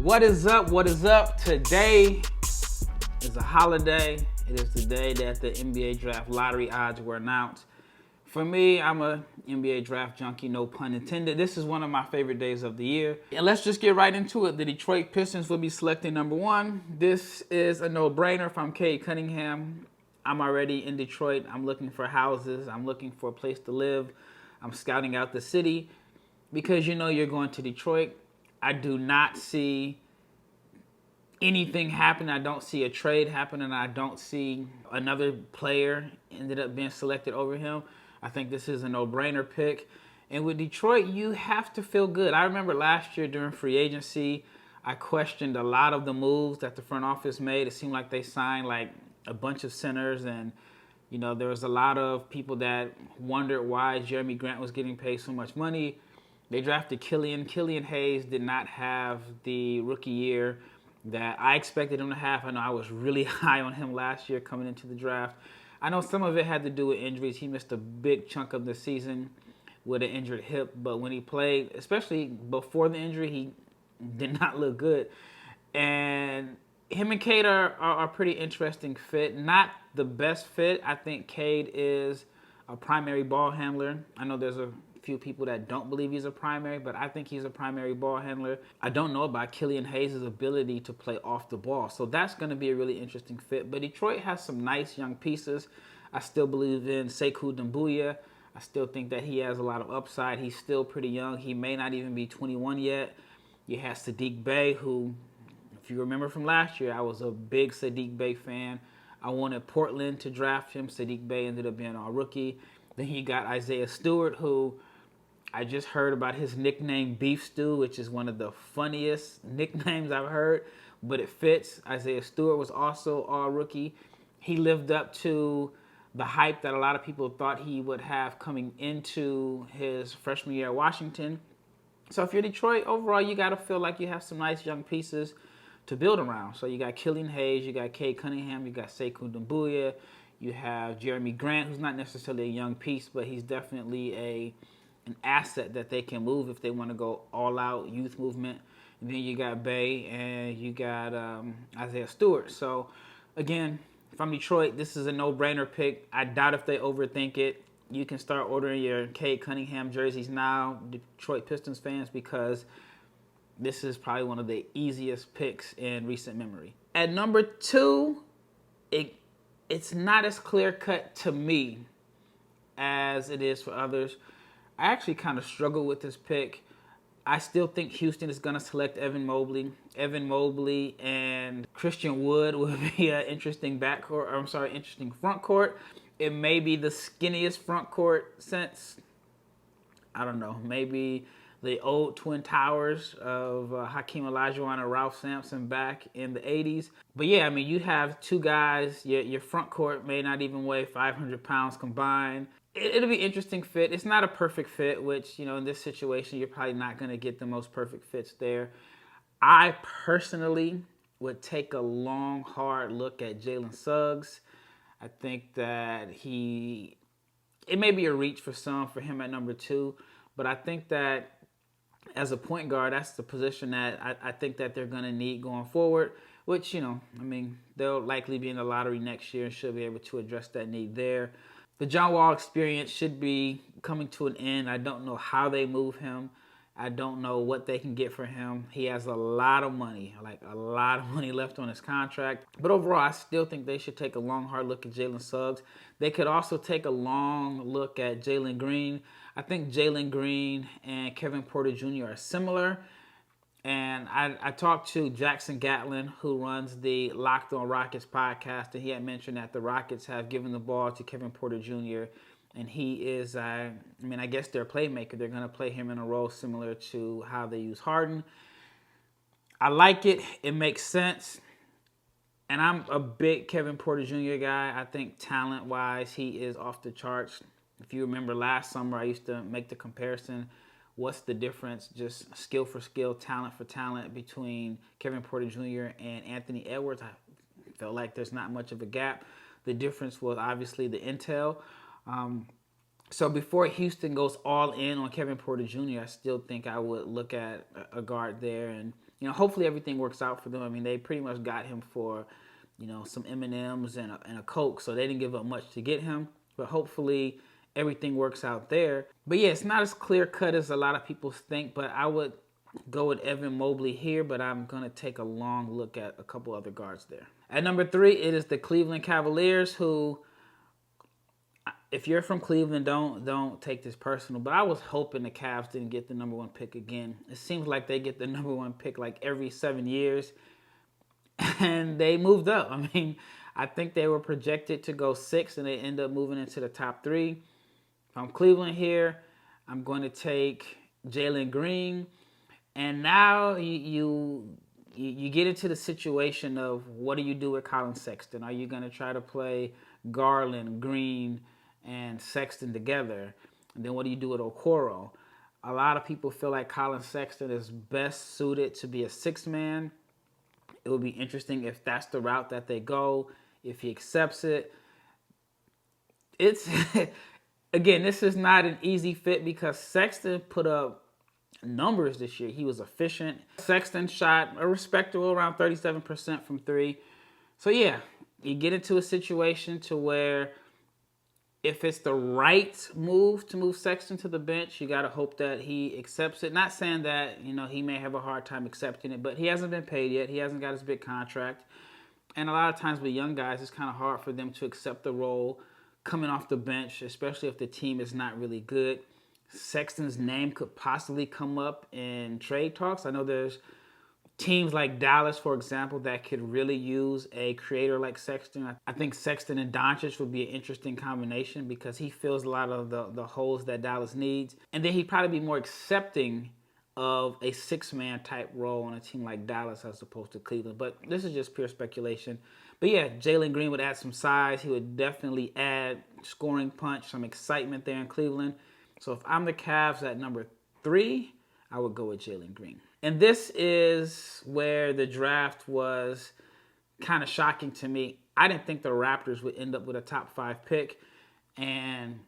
What is up? What is up? Today is a holiday. It is the day that the NBA draft lottery odds were announced. For me, I'm a NBA draft junkie, no pun intended. This is one of my favorite days of the year. And let's just get right into it. The Detroit Pistons will be selecting number 1. This is a no-brainer if I'm Cade Cunningham. I'm already in Detroit. I'm looking for houses. I'm looking for a place to live. I'm scouting out the city because you know you're going to Detroit. I do not see anything happen. I don't see a trade happening. I don't see another player ended up being selected over him. I think this is a no-brainer pick. And with Detroit, you have to feel good. I remember last year during free agency, I questioned a lot of the moves that the front office made. It seemed like they signed like a bunch of centers, and you know there was a lot of people that wondered why Jeremy Grant was getting paid so much money. They drafted Killian Hayes did not have the rookie year that I expected him to have. I know I was really high on him last year coming into the draft. I know some of it had to do with injuries. He missed a big chunk of the season with an injured hip, but when he played, especially before the injury, he did not look good. And him and Cade are a pretty interesting fit. Not the best fit. I think Cade is a primary ball handler. I know there's a few people that don't believe he's a primary, but I think he's a primary ball handler. I don't know about Killian Hayes' ability to play off the ball, so that's going to be a really interesting fit. But Detroit has some nice young pieces. I still believe in Sekou Doumbouya. I still think that he has a lot of upside. He's still pretty young. He may not even be 21 yet. You have Saddiq Bey, who, if you remember from last year, I was a big Saddiq Bey fan. I wanted Portland to draft him. Saddiq Bey ended up being our rookie. Then you got Isaiah Stewart, who I just heard about his nickname Beef Stew, which is one of the funniest nicknames I've heard, but it fits. Isaiah Stewart was also our rookie. He lived up to the hype that a lot of people thought he would have coming into his freshman year at Washington. So if you're Detroit, overall, you got to feel like you have some nice young pieces to build around. So you got Killian Hayes, you got Cade Cunningham, you got Sekou Doumbouya, you have Jeremy Grant, who's not necessarily a young piece, but he's definitely an asset that they can move if they want to go all-out youth movement. And then you got Bey and you got Isaiah Stewart. So, again, from Detroit, this is a no-brainer pick. I doubt if they overthink it. You can start ordering your Cade Cunningham jerseys now, Detroit Pistons fans, because this is probably one of the easiest picks in recent memory. At number 2, it's not as clear-cut to me as it is for others. I actually kind of struggle with this pick. I still think Houston is going to select Evan Mobley. Evan Mobley and Christian Wood would be an interesting interesting front court. It may be the skinniest front court since, I don't know, maybe the old Twin Towers of Hakeem Olajuwon and Ralph Sampson back in the 80s. But yeah, I mean, you have two guys. Your front court may not even weigh 500 pounds combined. It'll be an interesting fit. It's not a perfect fit, which, you know, in this situation, you're probably not going to get the most perfect fits there. I personally would take a long, hard look at Jalen Suggs. I think that it may be a reach for him at number 2, but I think that as a point guard, that's the position that I think that they're going to need going forward, which, you know, I mean, they'll likely be in the lottery next year and should be able to address that need there. The John Wall experience should be coming to an end. I don't know how they move him. I don't know what they can get for him. He has a lot of money, left on his contract. But overall, I still think they should take a long, hard look at Jalen Suggs. They could also take a long look at Jalen Green. I think Jalen Green and Kevin Porter Jr. are similar. And I talked to Jackson Gatlin, who runs the Locked on Rockets podcast, and he had mentioned that the Rockets have given the ball to Kevin Porter Jr., and he is, I guess they're a playmaker. They're going to play him in a role similar to how they use Harden. I like it. It makes sense. And I'm a big Kevin Porter Jr. guy. I think talent-wise, he is off the charts. If you remember last summer, I used to make the comparison. What's the difference, just skill for skill, talent for talent, between Kevin Porter Jr. and Anthony Edwards? I felt like there's not much of a gap. The difference was obviously the intel. So before Houston goes all in on Kevin Porter Jr., I still think I would look at a guard there. And hopefully everything works out for them. I mean, they pretty much got him for, some M&Ms and a Coke, so they didn't give up much to get him. But hopefully everything works out there. But yeah, it's not as clear-cut as a lot of people think, but I would go with Evan Mobley here, but I'm going to take a long look at a couple other guards there. At number 3, it is the Cleveland Cavaliers, who, if you're from Cleveland, don't take this personal, but I was hoping the Cavs didn't get the number 1 pick again. It seems like they get the number 1 pick like every 7 years, and they moved up. I mean, I think they were projected to go 6, and they end up moving into the top 3. If I'm Cleveland here, I'm going to take Jalen Green, and now you get into the situation of what do you do with Colin Sexton? Are you going to try to play Garland, Green, and Sexton together? And then what do you do with Okoro? A lot of people feel like Colin Sexton is best suited to be a 6-man. It would be interesting if that's the route that they go, if he accepts it. It's, again, this is not an easy fit because Sexton put up numbers this year. He was efficient. Sexton shot a respectable around 37% from 3. So yeah, you get into a situation to where if it's the right move to move Sexton to the bench, you got to hope that he accepts it. Not saying that, he may have a hard time accepting it, but he hasn't been paid yet. He hasn't got his big contract. And a lot of times with young guys, it's kind of hard for them to accept the role coming off the bench, especially if the team is not really good. Sexton's name could possibly come up in trade talks. I know there's teams like Dallas, for example, that could really use a creator like Sexton. I think Sexton and Doncic would be an interesting combination because he fills a lot of the holes that Dallas needs. And then he'd probably be more accepting of a 6-man type role on a team like Dallas as opposed to Cleveland. But this is just pure speculation. But yeah, Jalen Green would add some size. He would definitely add scoring punch, some excitement there in Cleveland. So if I'm the Cavs at number 3, I would go with Jalen Green. And this is where the draft was kind of shocking to me. I didn't think the Raptors would end up with a top 5 pick. And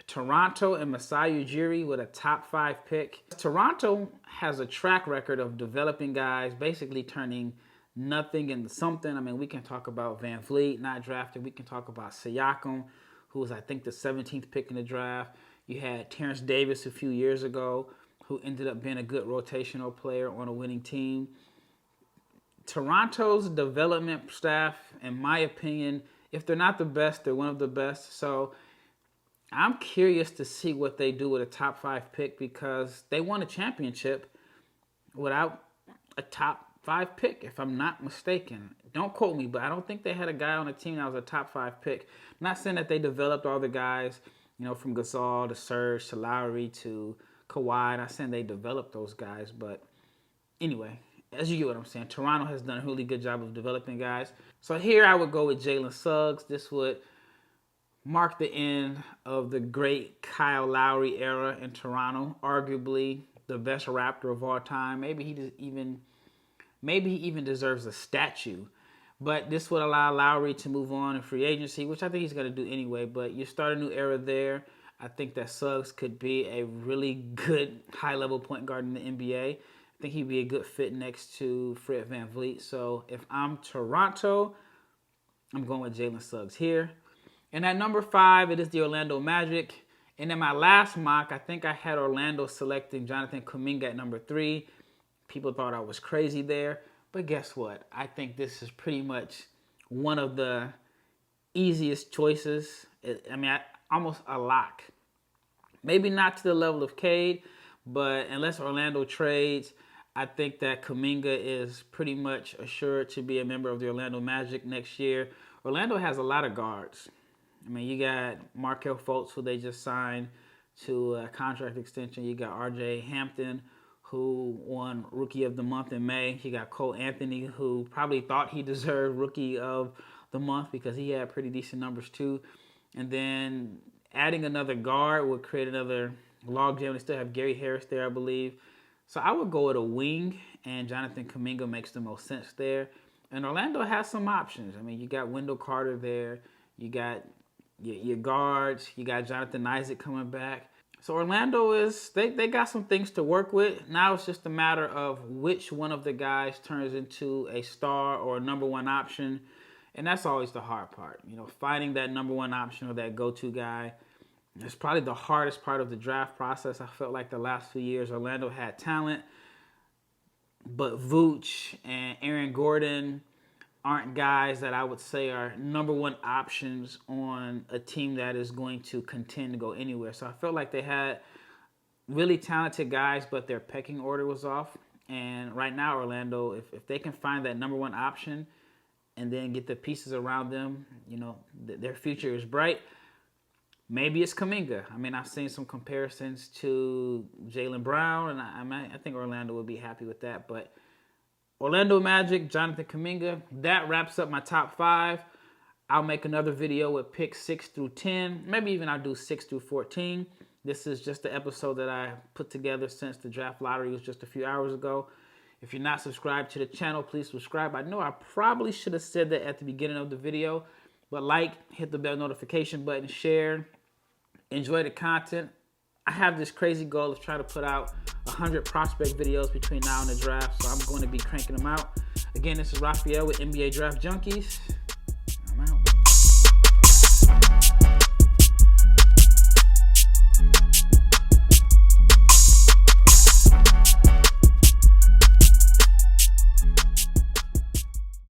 Toronto and Masai Ujiri with a top 5 pick. Toronto has a track record of developing guys, basically turning nothing into something. I mean, we can talk about Van Vliet, not drafted. We can talk about Siakam, who was, I think, the 17th pick in the draft. You had Terrence Davis a few years ago, who ended up being a good rotational player on a winning team. Toronto's development staff, in my opinion, if they're not the best, they're one of the best. So I'm curious to see what they do with a top 5 pick because they won a championship without a top 5 pick, if I'm not mistaken. Don't quote me, but I don't think they had a guy on the team that was a top 5 pick. I'm not saying that they developed all the guys, from Gasol to Serge to Lowry to Kawhi. Not saying they developed those guys, but anyway, as you get what I'm saying, Toronto has done a really good job of developing guys. So here I would go with Jalen Suggs. This would mark the end of the great Kyle Lowry era in Toronto. Arguably the best Raptor of all time. Maybe he even deserves a statue. But this would allow Lowry to move on in free agency, which I think he's going to do anyway. But you start a new era there. I think that Suggs could be a really good high-level point guard in the NBA. I think he'd be a good fit next to Fred VanVleet. So if I'm Toronto, I'm going with Jalen Suggs here. And at number 5, it is the Orlando Magic. And in my last mock, I think I had Orlando selecting Jonathan Kaminga at number 3. People thought I was crazy there. But guess what? I think this is pretty much one of the easiest choices. Almost a lock. Maybe not to the level of Cade, but unless Orlando trades, I think that Kaminga is pretty much assured to be a member of the Orlando Magic next year. Orlando has a lot of guards. You got Markelle Fultz, who they just signed to a contract extension. You got R.J. Hampton, who won Rookie of the Month in May. You got Cole Anthony, who probably thought he deserved Rookie of the Month because he had pretty decent numbers too. And then adding another guard would create another logjam. They still have Gary Harris there, I believe. So I would go with a wing, and Jonathan Kaminga makes the most sense there. And Orlando has some options. You got Wendell Carter there. You got your guards. You got Jonathan Isaac coming back. So Orlando they got some things to work with. Now it's just a matter of which one of the guys turns into a star or a number one option. And that's always the hard part. You know, finding that number one option or that go-to guy. It's probably the hardest part of the draft process. I felt like the last few years Orlando had talent, but Vooch and Aaron Gordon aren't guys that I would say are number one options on a team that is going to contend to go anywhere. So I felt like they had really talented guys, but their pecking order was off. And right now, Orlando, if they can find that number one option and then get the pieces around them, you know, their future is bright. Maybe it's Kaminga. I mean, I've seen some comparisons to Jaylen Brown, and I think Orlando would be happy with that. But Orlando Magic, Jonathan Kaminga, that wraps up my top 5. I'll make another video with picks 6 through 10. Maybe even I'll do 6 through 14. This is just the episode that I put together since the draft lottery was just a few hours ago. If you're not subscribed to the channel, please subscribe. I know I probably should have said that at the beginning of the video, but like, hit the bell notification button, share, enjoy the content. I have this crazy goal of trying to put out 100 prospect videos between now and the draft, so I'm going to be cranking them out. Again, this is Raphael with NBA Draft Junkies.